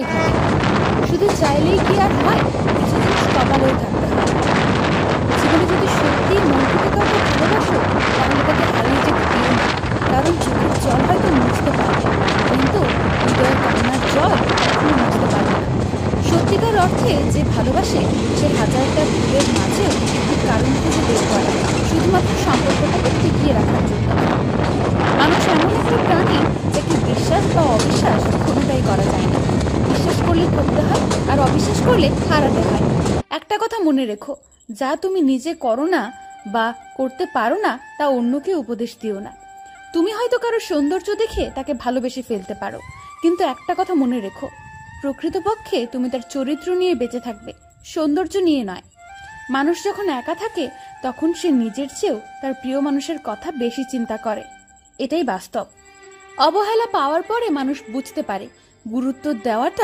থাকে। শুধু চাইলেই কি আর হয়? কিছু জিনিস কপালেও থাকতে হয়। জীবনে যদি সত্যি মন থেকে কাউকে ভালোবাসো, তাহলে তাকে হারিয়ে যেতে দিও না। কারণ চোখের জল হয়তো মুছতে পারবে, কিন্তু হৃদয়ের কান্নার জল কখনো মুছতে পারবে না। সত্যিকার অর্থে যে ভালোবাসে, সে হাজারটা ভুলের মাঝেও একটি কারণ খুঁজে বের করে, শুধুমাত্র সম্পর্কটাকে টিকিয়ে রাখার জন্য। মানুষ এমন একটা প্রাণী, যাকে বিশ্বাস বা অবিশ্বাস কোনোটাই করা যায় না। বিশ্বাস করলে করতে হয়, আর অবিশ্বাস করলে হারাতে হয়। একটা কথা মনে রেখো, যা তুমি নিজে করো না বা করতে পারো না, তা অন্যকে উপদেশ দিও না। তুমি হয়তো কারো সৌন্দর্য দেখে তাকে ভালোবেসে ফেলতে পারো, কিন্তু একটা কথা মনে রেখো, প্রকৃতপক্ষে তুমি তার চরিত্র নিয়ে বেঁচে থাকবে, সৌন্দর্য নিয়ে নয়। মানুষ যখন একা থাকে, তখন সে নিজের চেয়েও তার প্রিয় মানুষের কথা বেশি চিন্তা করে। এটাই বাস্তব। অবহেলা পাওয়ার পরে মানুষ বুঝতে পারে গুরুত্ব দেওয়াটা